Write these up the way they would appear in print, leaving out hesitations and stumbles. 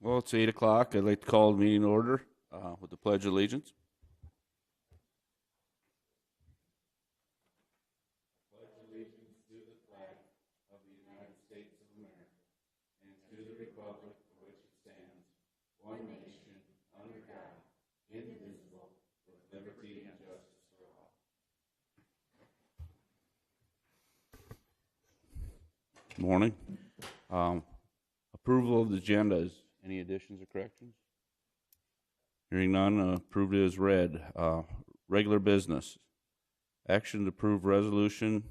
Well, it's 8 o'clock. I'd like to call the meeting to order with the Pledge of Allegiance. Morning. Approval of the agenda. Is any additions or corrections? Hearing none, approved as read. Regular business. Action to approve resolution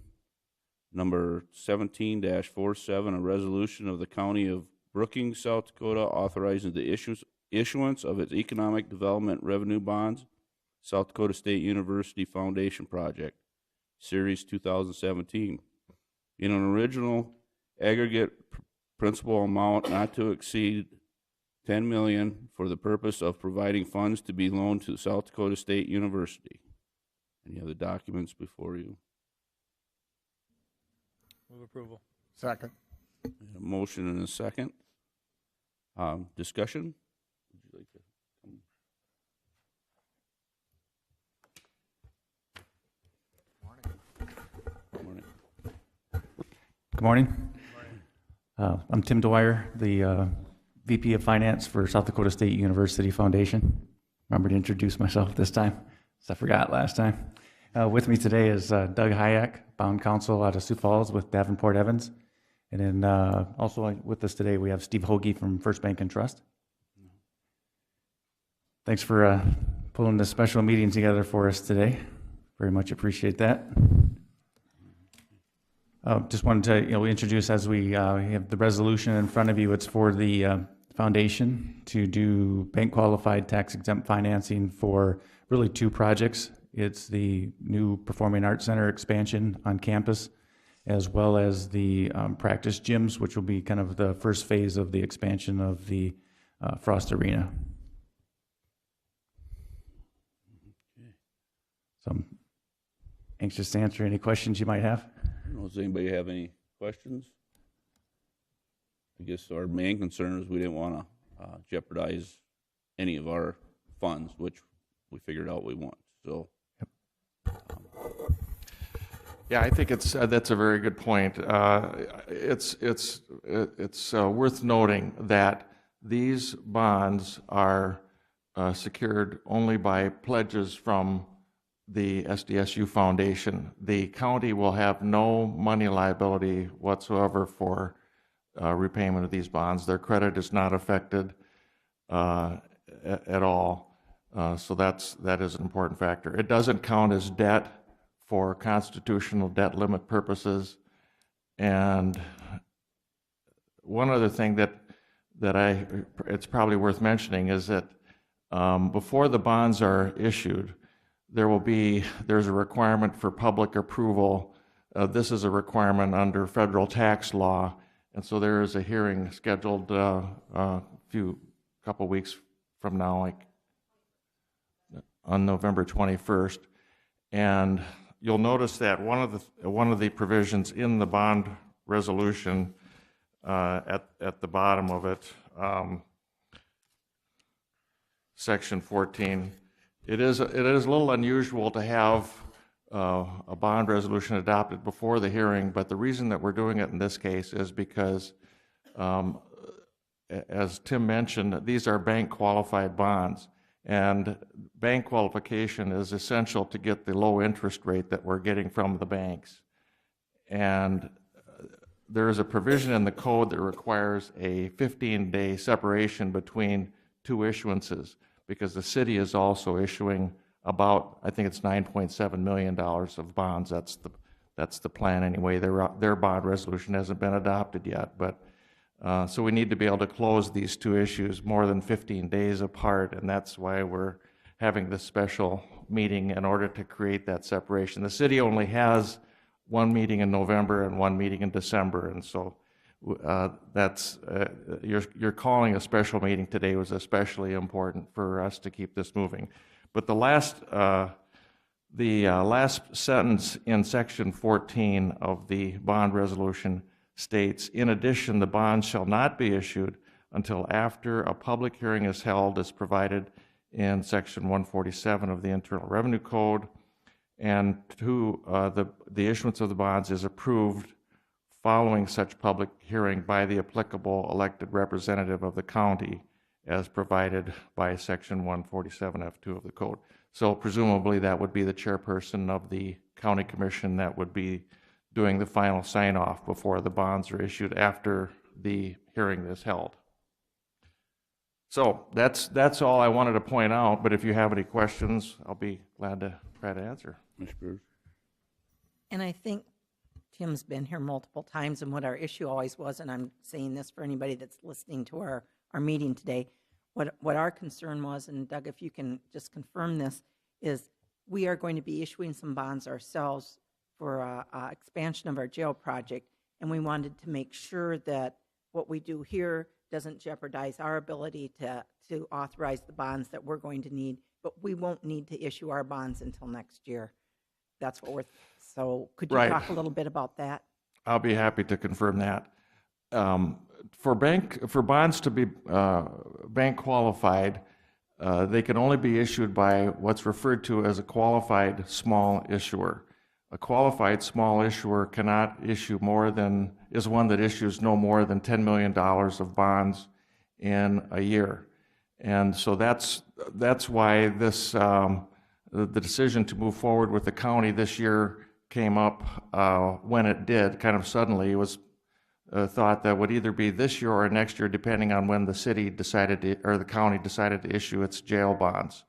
number 17-47, a resolution of the County of Brookings, South Dakota, authorizing the issuance of its Economic Development Revenue Bonds, South Dakota State University Foundation Project, Series 2017, in an original aggregate principal amount not to exceed $10 million for the purpose of providing funds to be loaned to South Dakota State University. Any other documents before you? Move approval. Second. A motion and a second. Discussion? Would you like to come? Morning. Good morning. I'm Tim Dwyer, the VP of Finance for South Dakota State University Foundation. Remember to introduce myself this time, as I forgot last time. With me today is Doug Hayek, Bond Counsel out of Sioux Falls with Davenport Evans. And then also with us today, we have Steve Hoagie from First Bank and Trust. Thanks for pulling this special meeting together for us today. Very much appreciate that. Just wanted to introduce, as we have the resolution in front of you. It's for the foundation to do bank qualified tax exempt financing for really two projects. It's the new Performing Arts Center expansion on campus, as well as the practice gyms, which will be kind of the first phase of the expansion of the Frost Arena. So I'm anxious to answer any questions you might have. Does anybody have any questions? I guess our main concern is we didn't want to jeopardize any of our funds, which we figured out we want. So, Yeah, I think that's a very good point. It's worth noting that these bonds are secured only by pledges from the SDSU Foundation. The county will have no money liability whatsoever for repayment of these bonds. Their credit is not affected at all. So that is an important factor. It doesn't count as debt for constitutional debt limit purposes. And one other thing that it's probably worth mentioning is that before the bonds are issued, there's a requirement for public approval. This is a requirement under federal tax law, and so there is a hearing scheduled couple weeks from now, like on November 21st. And you'll notice that one of the provisions in the bond resolution at the bottom of it, section 14. It is a little unusual to have a bond resolution adopted before the hearing, but the reason that we're doing it in this case is because, as Tim mentioned, these are bank qualified bonds, and bank qualification is essential to get the low interest rate that we're getting from the banks. And there is a provision in the code that requires a 15-day separation between two issuances, because the city is also issuing about, I think it's $9.7 million of bonds. That's the plan anyway. Their bond resolution hasn't been adopted yet, but so we need to be able to close these two issues more than 15 days apart, and that's why we're having this special meeting in order to create that separation. The city only has one meeting in November and one meeting in December, and so you're calling a special meeting today was especially important for us to keep this moving. But the last sentence in section 14 of the bond resolution states, in addition, the bonds shall not be issued until after a public hearing is held as provided in Section 147 of the Internal Revenue Code. And two, the issuance of the bonds is approved following such public hearing by the applicable elected representative of the county as provided by Section 147F2 of the code. So presumably that would be the chairperson of the county commission that would be doing the final sign-off before the bonds are issued after the hearing is held. So that's all I wanted to point out, but if you have any questions, I'll be glad to try to answer. Ms. Bruce? And I think Tim's been here multiple times, and what our issue always was, and I'm saying this for anybody that's listening to our meeting today, what our concern was, and Doug, if you can just confirm this, is we are going to be issuing some bonds ourselves for expansion of our jail project, and we wanted to make sure that what we do here doesn't jeopardize our ability to authorize the bonds that we're going to need, but we won't need to issue our bonds until next year. That's what so could you Right. talk a little bit about that? I'll be happy to confirm that. For bonds to be bank qualified, they can only be issued by what's referred to as a qualified small issuer. A qualified small issuer cannot issue is one that issues no more than $10 million of bonds in a year. And so that's why this, the decision to move forward with the county this year came up when it did, kind of suddenly. It was thought that would either be this year or next year, depending on when the city decided to, or the county decided to issue its jail bonds.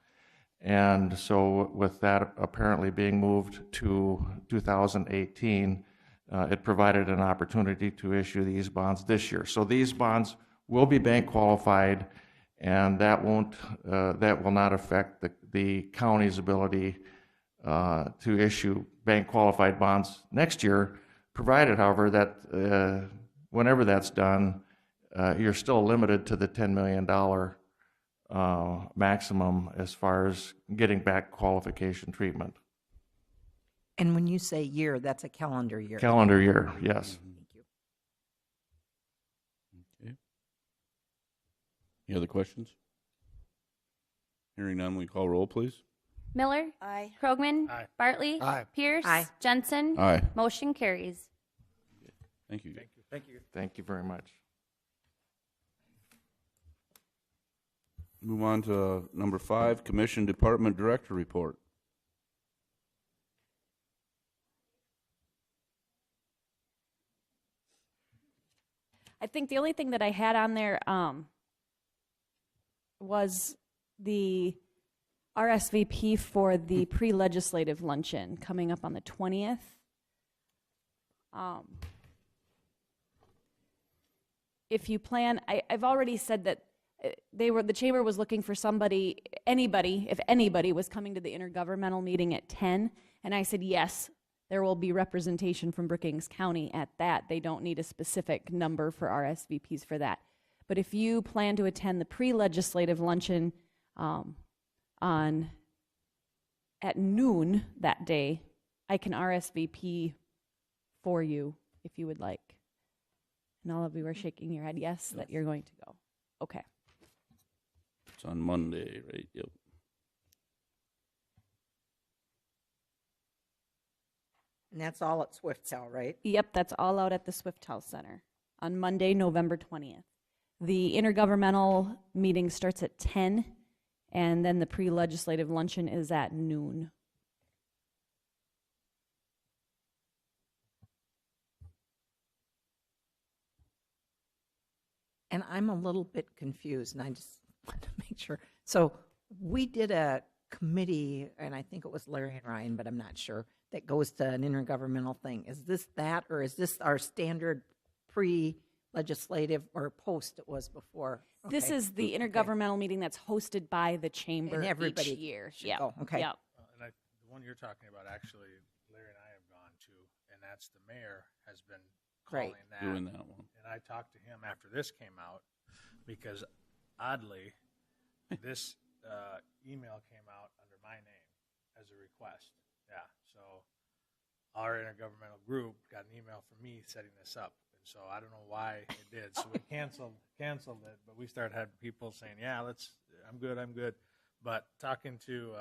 And so with that apparently being moved to 2018, it provided an opportunity to issue these bonds this year. So these bonds will be bank qualified, and that will not affect the county's ability to issue bank qualified bonds next year, provided, however, that whenever that's done, you're still limited to the $10 million maximum as far as getting back qualification treatment. And when you say year, that's a calendar year. Calendar year, yes. Thank you. Okay. Any other questions? Hearing none, we call roll, please. Miller. Aye. Krogman. Aye. Bartley. Aye. Pierce. Aye. Jensen. Aye. Motion carries. Thank you. Thank you. Thank you very much. Move on to number 5, Commission Department Director Report. I think the only thing that I had on there was the RSVP for the pre-legislative luncheon coming up on the 20th. If you plan, I've already said that the chamber was looking for anybody, if anybody was coming to the intergovernmental meeting at 10, and I said yes, there will be representation from Brookings County at that. They don't need a specific number for RSVPs for that. But if you plan to attend the pre-legislative luncheon at noon that day, I can RSVP for you if you would like. And all of you are shaking your head yes, that you're going to go. Okay. It's on Monday, right? Yep. And that's all at Swiftel, right? Yep, that's all out at the Swift Health Center on Monday, November 20th. The intergovernmental meeting starts at 10, and then the pre-legislative luncheon is at noon. And I'm a little bit confused, and I just want to make sure. So we did a committee, and I think it was Larry and Ryan, but I'm not sure, that goes to an intergovernmental thing. Is this that, or is this our standard pre-legislative or post it was before? This Okay. is the intergovernmental meeting that's hosted by the chamber And everybody each year. should Yep. go. Okay. Yep. And the one you're talking about, actually, Larry and I have gone to, and that's the mayor has been Right. calling that. Doing that one. And I talked to him after this came out because, oddly, this email came out under my name as a request. Yeah, so our intergovernmental group got an email from me setting this up. And so I don't know why it did. So we canceled it, but we started having people saying, "Yeah, I'm good." But talking to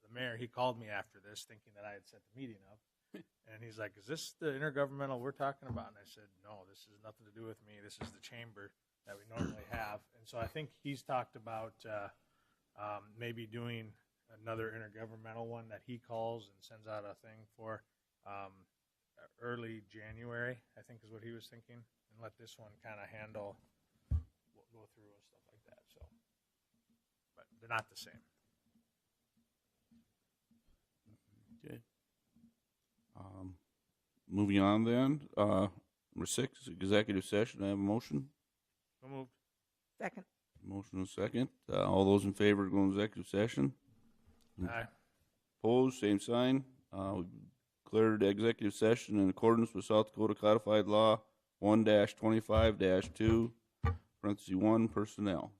the mayor, he called me after this, thinking that I had set the meeting up, and he's like, "Is this the intergovernmental we're talking about?" And I said, "No, this has nothing to do with me. This is the chamber that we normally have." And so I think he's talked about maybe doing another intergovernmental one that he calls and sends out a thing for early January, I think is what he was thinking, and let this one kind of handle, go through and stuff like that. So, but they're not the same. Okay. Moving on then, number 6, executive session. I have a motion. So moved. Second. Motion and second. All those in favor of going to executive session? Aye. Opposed, same sign. We declared executive session in accordance with South Dakota Codified Law 1-25-2, parentheses 1, personnel.